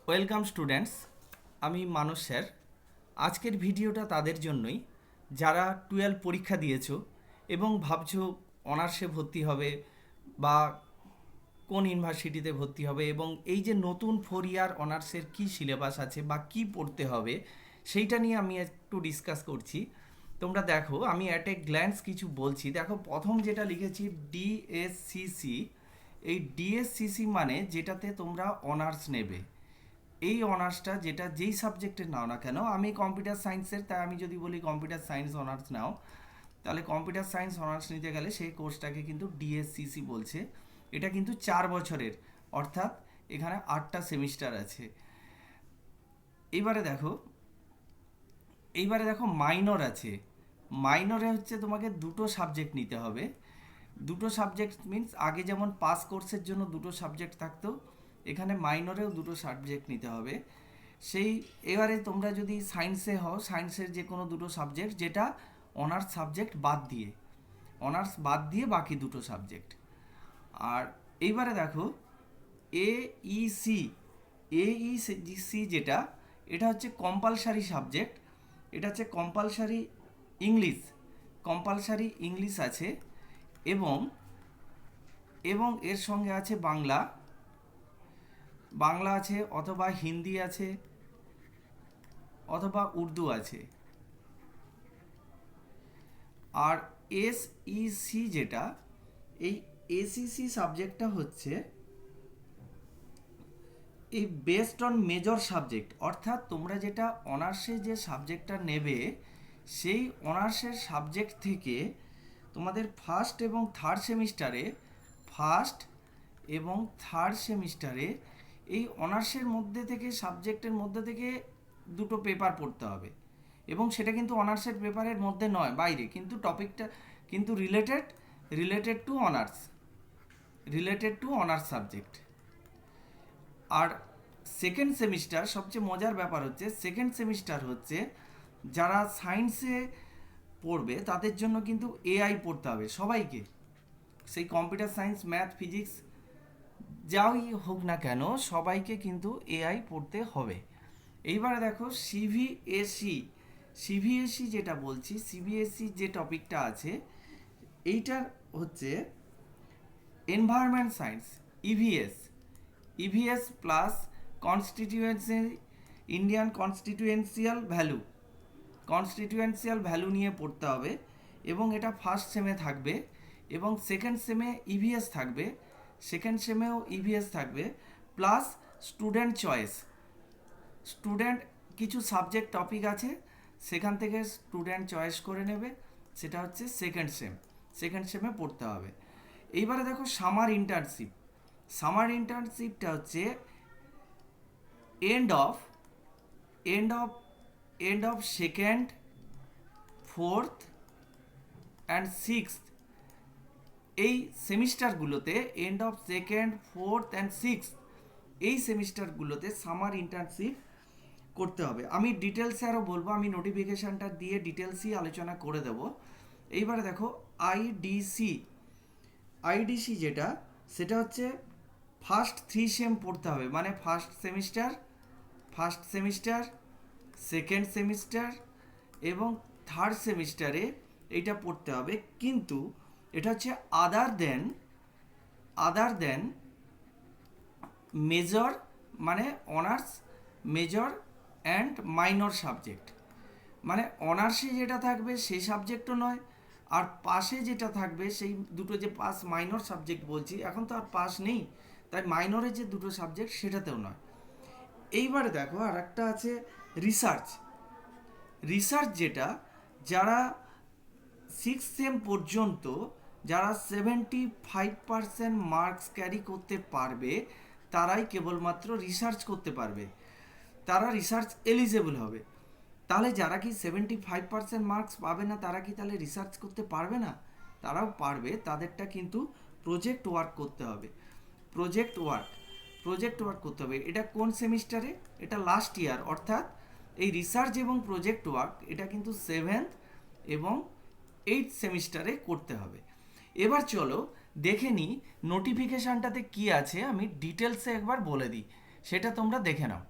Welcome students, আমি মানস sir. আজকের ভিডিওটা তাদের জন্যই যারা 12 পরীক্ষা দিয়েছো এবং ভাবছো অনার্সে ভর্তি হবে বা কোন ইউনিভার্সিটিতে ভর্তি হবে, এবং এই যে নতুন 4 ইয়ার অনার্সের কী সিলেবাস আছে বা কি পড়তে হবে সেইটা নিয়ে আমি একটু ডিসকাস করছি। তোমরা দেখো, আমি অ্যাট এ গ্ল্যান্স কিছু বলছি। দেখো, প্রথম যেটা লিখেছি ডিএসসিসি। এই ডিএসসিসি মানে যেটাতে তোমরা অনার্স নেবে। এই অনার্সটা যেটা যেই সাবজেক্টের নাও না কেন, আমি কম্পিউটার সায়েন্সের, তাই আমি যদি বলি কম্পিউটার সায়েন্স অনার্স নাও, তাহলে কম্পিউটার সায়েন্স অনার্স নিতে গেলে সেই কোর্সটাকে কিন্তু ডিএসসিসি বলছে। এটা কিন্তু 4 বছরের, অর্থাৎ এখানে 8টা সেমিস্টার আছে। এইবারে দেখো, মাইনর আছে। মাইনরে হচ্ছে তোমাকে দুটো সাবজেক্ট নিতে হবে। দুটো সাবজেক্ট মিন্স আগে যেমন পাস কোর্সের জন্য দুটো সাবজেক্ট থাকতো, এখানে মাইনরেও দুটো সাবজেক্ট নিতে হবে। সেই এবারে তোমরা যদি সায়েন্সে হও, সায়েন্সের যে কোনো দুটো সাবজেক্ট, যেটা অনার্স সাবজেক্ট বাদ দিয়ে, অনার্স বাদ দিয়ে বাকি দুটো সাবজেক্ট। আর এইবারে দেখো এইসি, এইসি যেটা, এটা হচ্ছে কম্পালসারি সাবজেক্ট। এটা হচ্ছে কম্পালসারি ইংলিশ, কম্পালসারি ইংলিশ আছে, এবং এবং এর সঙ্গে আছে বাংলা, বাংলা আছে, অথবা হিন্দি আছে, অথবা উর্দু আছে। আর এসইসি যেটা, এই এসইসি সাবজেক্টটা হচ্ছে এই বেসড অন মেজর সাবজেক্ট, অর্থাৎ তোমরা যেটা অনার্সে যে সাবজেক্টটা নেবে, সেই অনার্সের সাবজেক্ট থেকে তোমাদের ফার্স্ট এবং থার্ড সেমিস্টারে এই অনার্সের মধ্যে থেকে, সাবজেক্টের মধ্যে থেকে দুটো পেপার পড়তে হবে। এবং সেটা কিন্তু অনার্সের পেপারের মধ্যে নয়, বাইরে, কিন্তু টপিকটা কিন্তু রিলেটেড টু অনার্স, সাবজেক্ট। আর সেকেন্ড সেমিস্টার, সবচেয়ে মজার ব্যাপার হচ্ছে সেকেন্ড সেমিস্টার হচ্ছে যারা সায়েন্সে পড়বে তাদের জন্য কিন্তু এআই পড়তে হবে সবাইকে। সেই কম্পিউটার সায়েন্স, ম্যাথ, ফিজিক্স যাই হোক না কেন, সবাইকে কিন্তু এআই পড়তে হবে। এইবারে দেখো সিভিএসই, যেটা বলছি, সিবিএসই যে টপিকটা আছে, এইটার হচ্ছে environment science, EVS, plus constituency, Indian constitutional value নিয়ে পড়তে হবে। এবং এটা ফার্স্ট সেমে থাকবে, এবং সেকেন্ড সেমে ইভিএস থাকবে, সেকেন্ড সেমেও ইভিএস থাকবে, প্লাস স্টুডেন্ট চয়েস। স্টুডেন্ট কিছু সাবজেক্ট টপিক আছে, সেখান থেকে স্টুডেন্ট চয়েস করে নেবে, সেটা হচ্ছে সেকেন্ড সেমে পড়তে হবে। এইবারে দেখো সামার ইন্টার্নশিপটা হচ্ছে end of end of end of second, fourth and sixth, এই সেমিস্টারগুলোতে, end of second, fourth and sixth, এই সেমিস্টারগুলোতে সামার ইন্টার্নশিপ করতে হবে। আমি ডিটেলসে আরও বলবো, আমি নোটিফিকেশানটা দিয়ে ডিটেলসই আলোচনা করে দেব। এইবারে দেখো আইডিসি যেটা, সেটা হচ্ছে ফার্স্ট 3 সেম পড়তে হবে, মানে ফার্স্ট সেমিস্টার, সেকেন্ড সেমিস্টার এবং থার্ড সেমিস্টারে এইটা পড়তে হবে। কিন্তু এটা হচ্ছে আদার দেন মেজর, মানে honours, major and minor subject. মানে অনার্সে যেটা থাকবে সেই সাবজেক্টও নয়, আর পাশে যেটা থাকবে সেই দুটো, যে পাস মাইনর সাবজেক্ট বলছি, এখন তো আর পাস নেই, তাই মাইনরের যে দুটো সাবজেক্ট সেটাতেও নয়। এইবারে দেখো আর একটা আছে রিসার্চ যেটা, যারা 6 সেম পর্যন্ত, যারা 75% মার্কস ক্যারি করতে পারবে, তারাই কেবলমাত্র রিসার্চ করতে পারবে, তারা রিসার্চ এলিজেবল হবে। তাহলে যারা কি 75% মার্কস পাবে না, তারা কি তাহলে রিসার্চ করতে পারবে না? তারাও পারবে, তাদেরটা কিন্তু প্রজেক্ট ওয়ার্ক করতে হবে। প্রজেক্ট ওয়ার্ক করতে হবে। এটা কোন সেমিস্টারে? এটা লাস্ট ইয়ার, অর্থাৎ এই রিসার্চ এবং প্রজেক্ট ওয়ার্ক এটা কিন্তু 7th এবং 8th সেমিস্টারে করতে হবে। এবার চলো দেখে নিই নোটিফিকেশানটাতে কি আছে, আমি ডিটেলসে একবার বলে দিই, সেটা তোমরা দেখে নাও।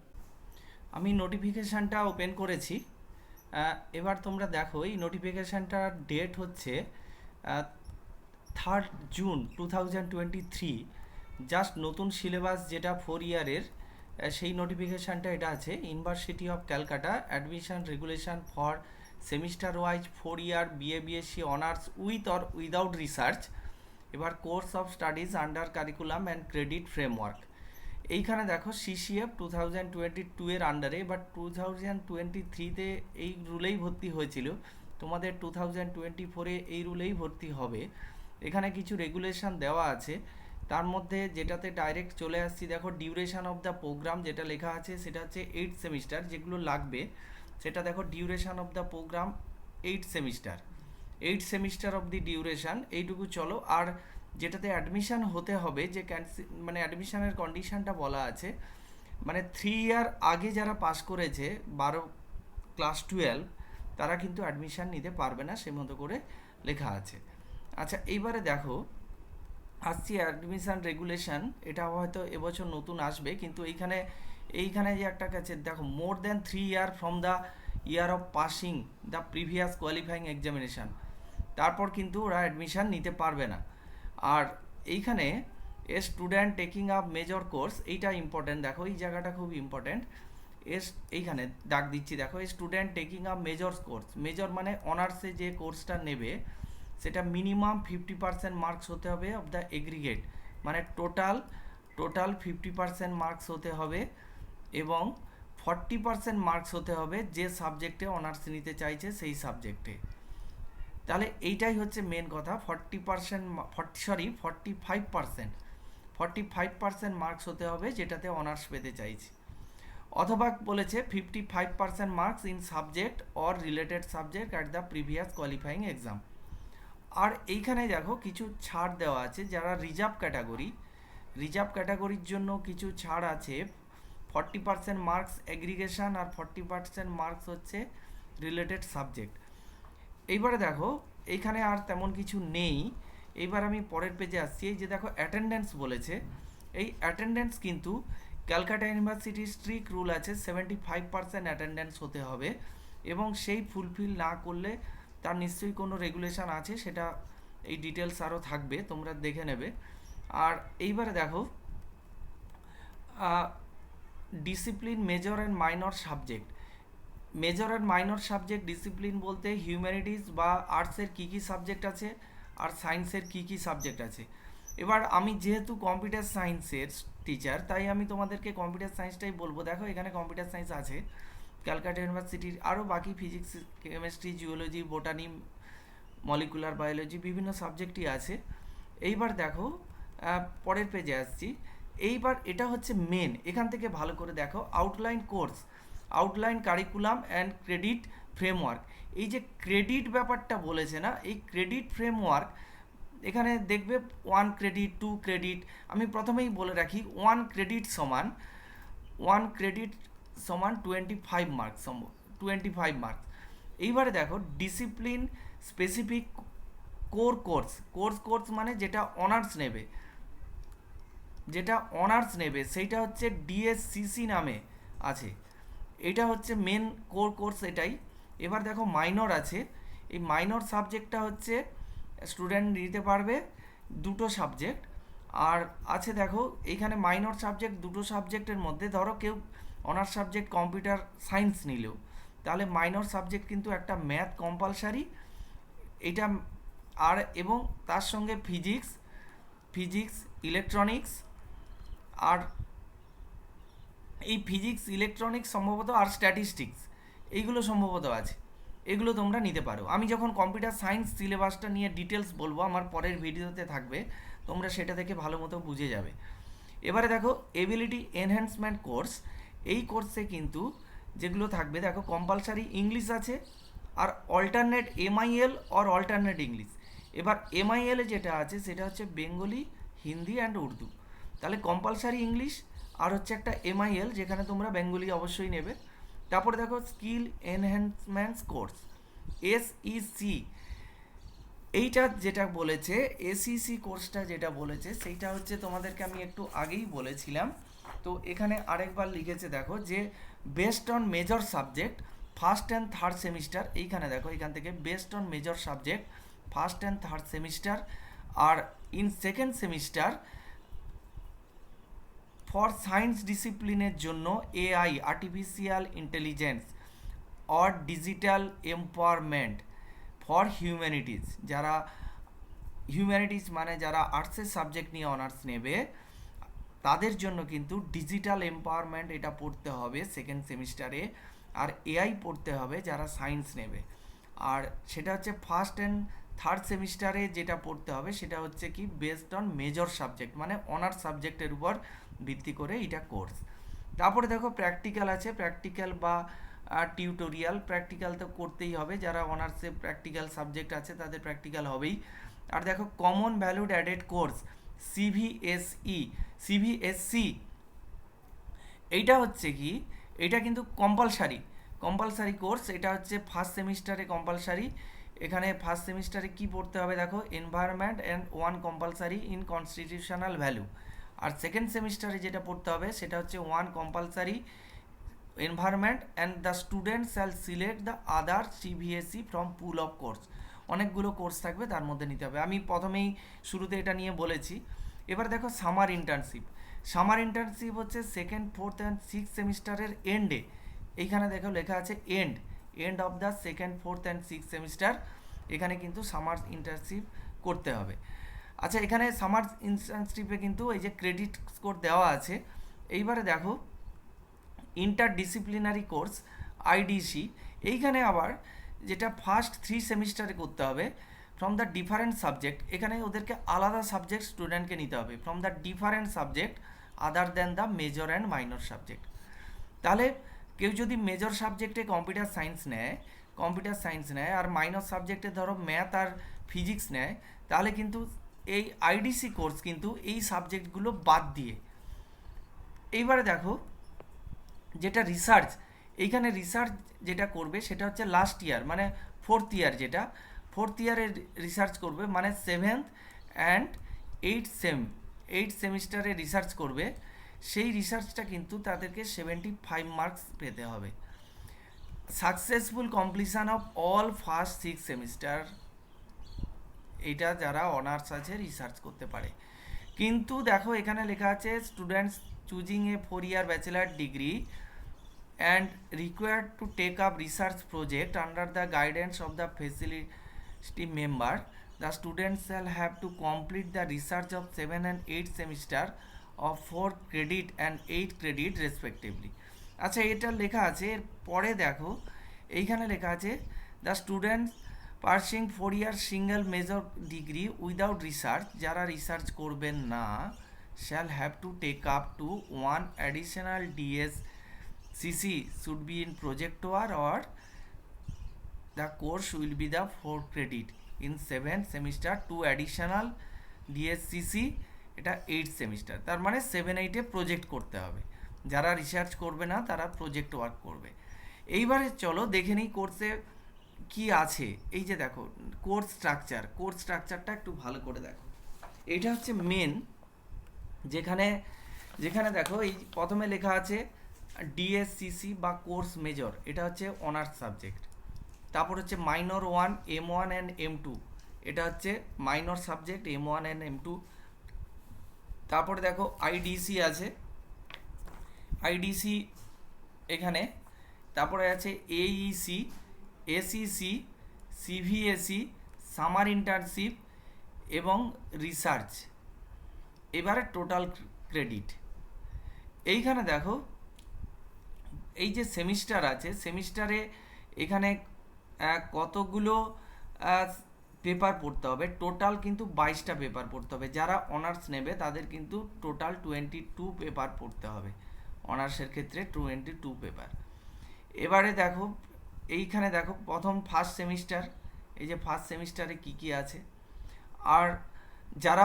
আমি নোটিফিকেশানটা ওপেন করেছি। এবার তোমরা দেখো এই নোটিফিকেশানটার ডেট হচ্ছে 3 জুন 2023। জাস্ট নতুন সিলেবাস যেটা 4 ইয়ারের, সেই নোটিফিকেশানটা এটা আছে। University of Calcutta admission regulation for semester wise 4 year BA BSc honours with or without research. এবার course of studies under curriculum and credit framework. এইখানে দেখো সিসিএফ 2022 এর আন্ডারে, বাট 2023-তে এই রুলেই ভর্তি হয়েছিল, তোমাদের 2024-এ এই রুলেই ভর্তি হবে। এখানে কিছু রেগুলেশন দেওয়া আছে, তার মধ্যে যেটাতে ডাইরেক্ট চলে আসছি দেখো, ডিউরেশন অফ দ্য প্রোগ্রাম যেটা লেখা আছে সেটা হচ্ছে 8 সেমিস্টার। যেগুলো লাগবে সেটা দেখো, duration of the programme 8 semester, 8 semester of the duration, এইটুকু চলো। আর যেটাতে অ্যাডমিশন হতে হবে, যে মানে অ্যাডমিশনের কন্ডিশনটা বলা আছে, মানে 3 ইয়ার আগে যারা পাস করেছে 12 ক্লাস 12, তারা কিন্তু অ্যাডমিশন নিতে পারবে না, সে মতো করে লেখা আছে। আচ্ছা, এইবারে দেখো আসছি অ্যাডমিশন রেগুলেশন। এটা হয়তো এবছর নতুন আসবে, কিন্তু এইখানে যে একটা কাছে দেখো, more than 3 year from the year of passing the previous qualifying examination, তারপর কিন্তু ওরা অ্যাডমিশান নিতে পারবে না। আর এইখানে a student taking up major course, এইটা ইম্পর্টেন্ট, দেখো এই জায়গাটা খুব ইম্পর্টেন্ট। এইখানে ডাক দিচ্ছি দেখো, student taking up major course, major মানে অনার্সে যে কোর্সটা নেবে সেটা মিনিমাম 50% মার্কস হতে হবে অফ দ্য এগ্রিগেট, মানে টোটাল 50% মার্কস হতে হবে, এবং 40% মার্কস হতে হবে যে সাবজেক্টে অনার্স নিতে চাইছে সেই সাবজেক্টে। তাহলে এইটাই হচ্ছে মেন কথা। 45% মার্কস হতে হবে যেটাতে অনার্স পেতে চাইছি, অথবা বলেছে 55% marks in subject or related subject at the previous qualifying exam. আর এইখানে দেখো কিছু ছাড় দেওয়া আছে যারা রিজার্ভ ক্যাটাগরির জন্য কিছু ছাড় আছে। 40% মার্কস এগ্রিগেশন আর 40% মার্কস হচ্ছে রিলেটেড সাবজেক্ট। এইবারে দেখো এইখানে আর তেমন কিছু নেই। এইবার আমি পরের পেজে আসছি। এই যে দেখো অ্যাটেন্ডেন্স বলেছে, এই অ্যাটেন্ডেন্স কিন্তু ক্যালকাটা ইউনিভার্সিটির স্ট্রিক্ট রুল আছে, 75% অ্যাটেন্ডেন্স হতে হবে, এবং সেই ফুলফিল না করলে তার নিশ্চয়ই কোনো রেগুলেশন আছে, সেটা এই ডিটেলস আরও থাকবে, তোমরা দেখে নেবে। আর এইবারে দেখো discipline major and minor subject. Major and minor subject discipline বলতে হিউম্যানিটিস বা আর্টসের কী কী সাবজেক্ট আছে আর সায়েন্সের কী কী সাবজেক্ট আছে। এবার আমি যেহেতু কম্পিউটার সায়েন্সের টিচার, তাই আমি তোমাদেরকে কম্পিউটার সায়েন্সটাই বলবো। দেখো এখানে কম্পিউটার সায়েন্স আছে ক্যালকাটা ইউনিভার্সিটির, আরও বাকি physics, chemistry, geology, botany, molecular biology, বিভিন্ন সাবজেক্টই আছে। এইবার দেখো পরের পেজে আসছি। এইবার এটা হচ্ছে মেন, এখান থেকে ভালো করে দেখো, outline course, outline curriculum and credit framework. এই যে ক্রেডিট ব্যাপারটা বলেছে না, এই ক্রেডিট ফ্রেমওয়ার্ক এখানে দেখবে 1 ক্রেডিট, 2 ক্রেডিট। আমি প্রথমেই বলে রাখি 1 ক্রেডিট সমান 25 মার্কস, 25 মার্কস। এইবারে দেখো ডিসিপ্লিন স্পেসিফিক কোর্স মানে যেটা অনার্স নেবে সেইটা হচ্ছে ডিএসসিসি নামে আছে, এটা হচ্ছে মেন কোর্স এটাই। এবার দেখো মাইনর আছে, এই মাইনর সাবজেক্টটা হচ্ছে স্টুডেন্ট নিতে পারবে 2টো সাবজেক্ট। আর আছে দেখো এইখানে মাইনর সাবজেক্ট 2টো সাবজেক্টের মধ্যে, ধরো কেউ অনার্স সাবজেক্ট কম্পিউটার সায়েন্স নিলেও, তাহলে মাইনর সাবজেক্ট কিন্তু একটা ম্যাথ কম্পালসারি, এটা। আর এবং তার সঙ্গে ফিজিক্স ইলেকট্রনিক্স, আর এই ফিজিক্স ইলেকট্রনিক্স সম্ভবত, আর স্ট্যাটিস্টিক্স, এইগুলো সম্ভবত আছে, এগুলো তোমরা নিতে পারো। আমি যখন কম্পিউটার সায়েন্স সিলেবাসটা নিয়ে ডিটেলস বলবো, আমার পরের ভিডিওতে থাকবে, তোমরা সেটা থেকে ভালো মতো বুঝে যাবে। এবারে দেখো এবিলিটি এনহ্যান্সমেন্ট কোর্স, এই কোর্সে কিন্তু যেগুলো থাকবে দেখো, কম্পালসারি ইংলিশ আছে, আর alternate MIL or alternate English. এবার এমআইএলে যেটা আছে সেটা হচ্ছে বেঙ্গলি, হিন্দি অ্যান্ড উর্দু, তাহলে কম্পালসারি ইংলিশ, আর হচ্ছে একটা এমআইএল যেখানে তোমরা বেঙ্গলি অবশ্যই নেবে। তারপরে দেখো স্কিল এনহ্যান্সমেন্টস কোর্স, এসইসি, এইটা যেটা বলেছে, এসইসি কোর্সটা যেটা বলেছে সেইটা হচ্ছে তোমাদেরকে আমি একটু আগেই বলেছিলাম, তো এখানে আরেকবার লিখেছে দেখো যে based on major subject first and third semester, এইখানে দেখো এখান থেকে based on major subject first and third semester, আর in second semester for science ডিসিপ্লিনের জন্য AI artificial intelligence or digital empowerment for humanities, যারা হিউম্যানিটিজ মানে যারা আর্টসের সাবজেক্ট নিয়ে অনার্স নেবে তাদের জন্য কিন্তু ডিজিটাল এম্পাওয়ারমেন্ট এটা পড়তে হবে সেকেন্ড সেমিস্টারে, আর এআই পড়তে হবে যারা সায়েন্স নেবে। আর সেটা হচ্ছে ফার্স্ট অ্যান্ড থার্ড সেমিস্টারে যেটা পড়তে হবে সেটা হচ্ছে কি বেসড অন মেজর সাবজেক্ট মানে অনার্স সাবজেক্টের উপর ভিত্তি করে এটা কোর্স। তারপরে দেখো প্র্যাকটিক্যাল আছে, প্র্যাকটিক্যাল বা টিউটোরিয়াল, প্র্যাকটিক্যাল তো করতেই হবে, যারা অনার্সে প্র্যাকটিক্যাল সাবজেক্ট আছে তাদের প্র্যাকটিক্যাল হবেই। আর দেখো কমন ভ্যালুড অ্যাডেড কোর্স সিভিএসসি, এইটা হচ্ছে কি এটা কিন্তু কম্পালসারি কোর্স, এটা হচ্ছে ফার্স্ট সেমিস্টারে কম্পালসারি। এখানে ফার্স্ট সেমিস্টারে কি পড়তে হবে দেখো environment and one compulsory in constitutional value, আর সেকেন্ড সেমিস্টারে যেটা পড়তে হবে সেটা হচ্ছে one compulsory environment and the student shall select the other CVSC from pool of course, অনেকগুলো কোর্স থাকবে তার মধ্যে নিতে হবে। আমি প্রথমেই শুরুতে এটা নিয়ে বলেছি। এবার দেখো সামার ইন্টার্নশিপ হচ্ছে সেকেন্ড ফোর্থ অ্যান্ড সিক্স সেমিস্টারের এন্ডে, এইখানে দেখো লেখা আছে end of the second fourth and six semester, এখানে কিন্তু সামার ইন্টার্নশিপ করতে হবে। আচ্ছা এখানে সামার ইন্টার্নশিপে কিন্তু এই যে ক্রেডিট স্কোর দেওয়া আছে। এইবারে দেখো ইন্টারডিসিপ্লিনারি কোর্স আইডিসি, এইখানে আবার যেটা ফার্স্ট থ্রি সেমিস্টারে করতে হবে ফ্রম দ্য ডিফারেন্ট সাবজেক্ট, এখানে ওদেরকে আলাদা সাবজেক্ট স্টুডেন্টকে নিতে হবে from the different subject other than the major and minor subject. তাহলে কেউ যদি মেজর সাবজেক্টে কম্পিউটার সায়েন্স নেয় আর মাইনর সাবজেক্টে ধরো ম্যাথ আর ফিজিক্স নেয়, তাহলে কিন্তু এই আইডিসি কোর্স কিন্তু এই সাবজেক্টগুলো বাদ দিয়ে। এইবারে দেখো যেটা রিসার্চ, এইখানে রিসার্চ যেটা করবে সেটা হচ্ছে লাস্ট ইয়ার মানে ফোর্থ ইয়ারে রিসার্চ করবে, মানে সেভেন্থ অ্যান্ড এইট সেমিস্টারে রিসার্চ করবে, সেই রিসার্চটা কিন্তু তাদেরকে 75 মার্কস পেতে হবে। Successful completion of all first six semester, এটা যারা অনার্স আছে রিসার্চ করতে পারে। কিন্তু দেখো এখানে লেখা আছে students choosing a 4 year bachelor degree and required to take up research project under the guidance of the facility member, the students shall have to complete the research of 7 and 8 semester of 4 credit and 8 credit respectively। আচ্ছা এটা লেখা আছে, এর পরে দেখো এইখানে লেখা আছে the students pursuing 4 year single major degree without research, যারা রিসার্চ করবেন না shall have to take up to 1 additional DSCC should be in project work or the course will be the 4 credit in 7th semester 2 additional DSCC, এটা 8 semester, তার মানে 7-8 project করতে হবে, যারা research করবে না তারা প্রজেক্ট ওয়ার্ক করবে। এইবারে চলো দেখে নিই কোর্সে কি আছে। এই যে দেখো কোর্স স্ট্রাকচারটা একটু ভালো করে দেখো, এইটা হচ্ছে মেন, যেখানে দেখো এই প্রথমে লেখা আছে ডিএসসিসি বা কোর্স মেজর, এটা হচ্ছে অনার্স সাবজেক্ট। তারপর হচ্ছে মাইনর 1 M1 অ্যান্ড M2, এটা হচ্ছে minor subject M1 and M2। তারপরে দেখো আইডিসি আছে, আইডিসি এখানে, তারপরে আছে এইইসি, এসইসি, সিভিএসই, সামার ইন্টার্নশিপ এবং রিসার্চ। এবারে টোটাল ক্রেডিট, এইখানে দেখো এই যে সেমিস্টার আছে, সেমিস্টারে এখানে কতগুলো পেপার পড়তে হবে, টোটাল কিন্তু 22টা পেপার পড়তে হবে। যারা অনার্স নেবে তাদের কিন্তু টোটাল 22 পেপার পড়তে হবে, অনার্সের ক্ষেত্রে 22 পেপার। এবারে দেখো এইখানে দেখো প্রথম ফার্স্ট সেমিস্টার, এই যে ফার্স্ট সেমিস্টারে কি আছে, আর যারা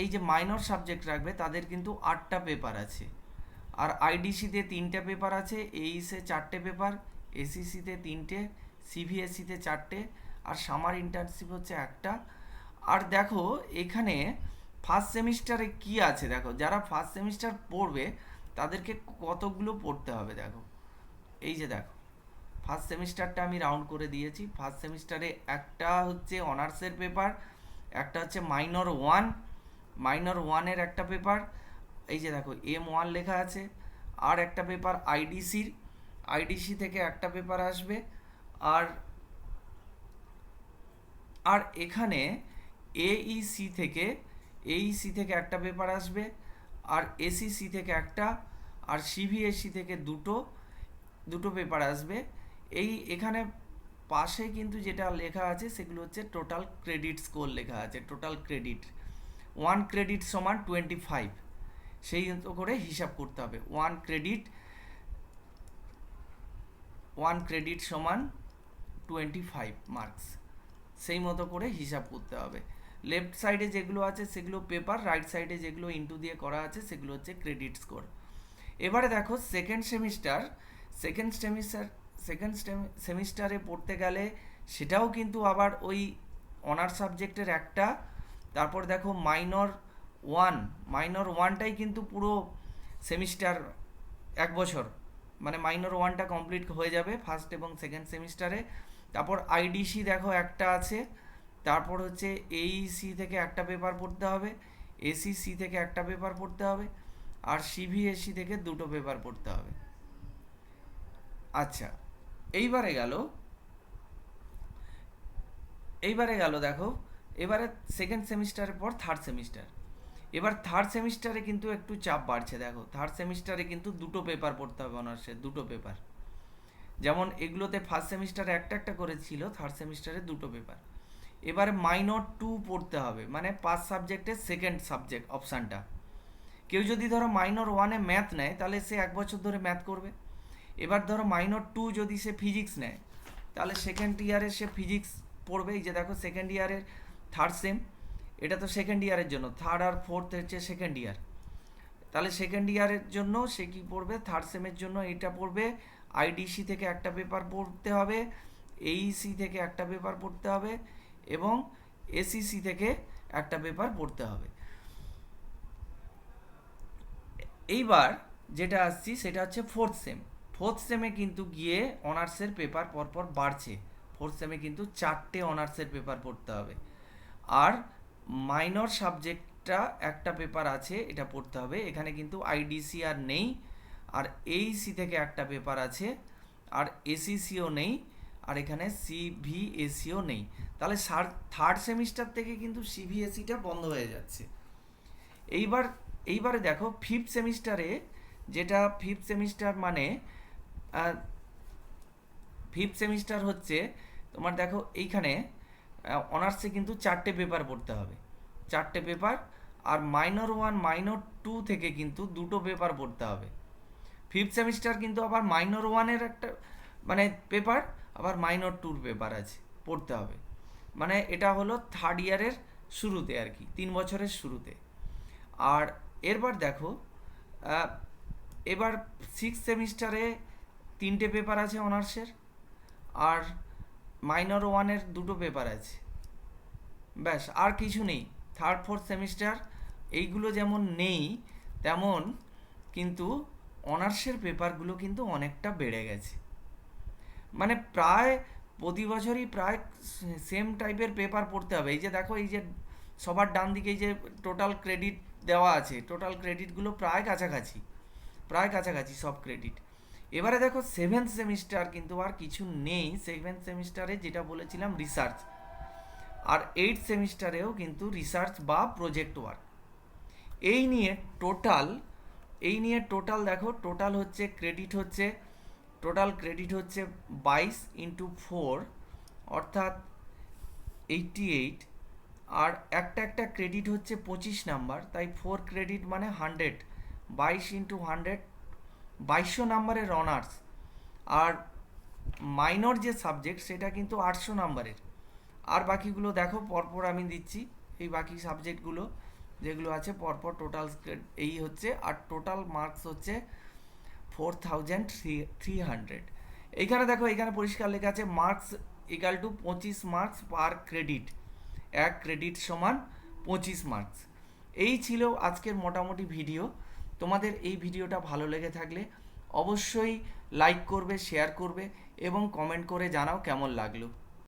এই যে মাইনর সাবজেক্ট রাখবে তাদের কিন্তু 8টা পেপার আছে, আর আইডিসিতে 3টে পেপার আছে, এইসে 4টে পেপার, এসইসিতে 3টে, সিভিএসসিতে 4টে, আর সামার ইন্টার্নশিপ হচ্ছে 1টা। আর দেখো এখানে ফার্স্ট সেমিস্টারে কি আছে দেখো, যারা ফার্স্ট সেমিস্টার পড়বে তাদেরকে কতগুলো পড়তে হবে দেখো, এই যে দেখো ফার্স্ট সেমিস্টারটা আমি রাউন্ড করে দিয়েছি। ফার্স্ট সেমিস্টারে একটা হচ্ছে অনার্সের পেপার, একটা হচ্ছে মাইনর ওয়ানের একটা পেপার, এই যে দেখো M1 লেখা আছে, আর একটা পেপার আইডিসি থেকে একটা পেপার আসবে, আর আর এখানে এইসি থেকে একটা পেপার আসবে, আর এসিসি থেকে একটা, আর সিভিএসসি থেকে দুটো পেপার আসবে। এখানে পাশে কিন্তু যেটা লেখা আছে সেগুলো হচ্ছে টোটাল ক্রেডিট স্কোর লেখা আছে, টোটাল ক্রেডিট 1 ক্রেডিট সমান 25, সেই মতো করে হিসাব করতে হবে। 1 ক্রেডিট সমান 25 মার্কস, সেই মতো করে হিসাব করতে হবে। লেফট সাইডে যেগুলো আছে সেগুলো পেপার, রাইট সাইডে যেগুলো ইনটু দিয়ে করা আছে সেগুলো হচ্ছে ক্রেডিট স্কোর। এবারে দেখো সেকেন্ড সেমিস্টারে পড়তে গেলে সেটাও কিন্তু আবার ওই অনার্স সাবজেক্টের একটা, তারপর দেখো মাইনর ওয়ানটাই কিন্তু পুরো সেমিস্টার 1 বছর, মানে মাইনর ওয়ানটা কমপ্লিট হয়ে যাবে ফার্স্ট এবং সেকেন্ড সেমিস্টারে। তারপর আইডিসি দেখো একটা আছে, তারপর হচ্ছে এইসি থেকে একটা পেপার পড়তে হবে, এসিসি থেকে একটা পেপার পড়তে হবে, আর সিভিএসসি থেকে দুটো পেপার পড়তে হবে। আচ্ছা, এইবারে গেল দেখো, এবারে সেকেন্ড সেমিস্টারের পর থার্ড সেমিস্টার। এবার থার্ড সেমিস্টারে কিন্তু একটু চাপ বাড়ছে। দেখো থার্ড সেমিস্টারে কিন্তু দুটো পেপার পড়তে হবে অনার্সের, দুটো পেপার। যেমন এগুলোতে ফার্স্ট সেমিস্টারে একটা করে ছিল, থার্ড সেমিস্টারে দুটো পেপার। এবারে মাইনর 2 পড়তে হবে, মানে 5 সাবজেক্টের সেকেন্ড সাবজেক্ট অপশানটা। কেউ যদি ধরো মাইনর 1-এ ম্যাথ নেয় তাহলে সে 1 বছর ধরে ম্যাথ করবে। এবার ধরো মাইনর 2 যদি সে ফিজিক্স নেয় তাহলে সেকেন্ড ইয়ারে সে ফিজিক্স পড়বে। এই যে দেখো সেকেন্ড ইয়ারের থার্ড সেম, এটা তো সেকেন্ড ইয়ারের জন্য, থার্ড আর ফোর্থ হচ্ছে সেকেন্ড ইয়ার। তাহলে সেকেন্ড ইয়ারের জন্য সে কী পড়বে, থার্ড সেমের জন্য এটা পড়বে। আইডিসি থেকে একটা পেপার পড়তে হবে, এইসি থেকে একটা পেপার পড়তে হবে, এবং এসিসি থেকে একটা পেপার পড়তে হবে। এইবার যেটা আসছি সেটা হচ্ছে ফোর্থ সেমে কিন্তু গিয়ে অনার্সের পেপার পরপর বাড়ছে। ফোর্থ সেমে কিন্তু 4টে অনার্সের পেপার পড়তে হবে, আর মাইনর সাবজেক্টটা একটা পেপার আছে, এটা পড়তে হবে। এখানে কিন্তু আইডিসি আর নেই, আর এইসি থেকে একটা পেপার আছে, আর এসিসিও নেই, আর এখানে সিভিএসিও নেই। তাহলে থার্ড সেমিস্টার থেকে কিন্তু সিভিএসিটা বন্ধ হয়ে যাচ্ছে। এইবারে দেখো ফিফথ সেমিস্টার মানে ফিফথ সেমিস্টার হচ্ছে তোমার, দেখো এইখানে অনার্সে কিন্তু 4টে পেপার পড়তে হবে, 4টে পেপার, আর মাইনর 1 মাইনর 2 থেকে কিন্তু দুটো পেপার পড়তে হবে। ফিফথ সেমিস্টার কিন্তু আবার মাইনর 1-এর একটা মানে পেপার, আবার মাইনর 2-র পেপার আছে, পড়তে হবে। মানে এটা হলো থার্ড ইয়ারের শুরুতে আর কি, 3 বছরের শুরুতে। আর এরপর দেখো এবার সিক্স সেমিস্টারে 3টে পেপার আছে অনার্সের, আর মাইনর 1-এর দুটো পেপার আছে, ব্যাস আর কিছু নেই। থার্ড ফোর্থ সেমিস্টার এইগুলো যেমন নেই, তেমন কিন্তু অনার্সের পেপারগুলো কিন্তু অনেকটা বেড়ে গেছে। মানে প্রায় প্রতি বছরই প্রায় সেম টাইপের পেপার পড়তে হবে। এই যে দেখো, এই যে সবার ডান দিকে এই যে টোটাল ক্রেডিট দেওয়া আছে, টোটাল ক্রেডিটগুলো প্রায় কাছাকাছি সব ক্রেডিট। এবারে দেখো সেভেন্থ সেমিস্টার কিন্তু আর কিছু নেই। সেভেন্থ সেমিস্টারে যেটা বলেছিলাম রিসার্চ, আর এইটথ সেমিস্টারেও কিন্তু রিসার্চ বা প্রজেক্ট ওয়ার্ক। এই নিয়ে টোটাল দেখো, টোটাল ক্রেডিট হচ্ছে 22 × 4, অর্থাৎ 88, আর একটা ক্রেডিট হচ্ছে 25 নাম্বার, তাই 4 ক্রেডিট মানে 100, 22 × 100, 2200 নাম্বারের অনার্স। আর মাইনর যে সাবজেক্ট সেটা কিন্তু 800 নাম্বারের। আর বাকিগুলো দেখো পরপর আমি দিচ্ছি, এই বাকি সাবজেক্টগুলো যেগুলো আছে পরপর টোটাল এই হচ্ছে, আর টোটাল মার্কস হচ্ছে 4300। এইখানে দেখো, এখানে পরিষ্কার লেখা আছে marks equal to 25 marks per credit, 1 credit সমান 25 মার্কস। এই ছিল আজকের মোটামুটি ভিডিও। তোমাদের এই ভিডিওটা ভালো লেগে থাকলে অবশ্যই লাইক করবে, শেয়ার করবে এবং কমেন্ট করে জানাও কেমন লাগলো।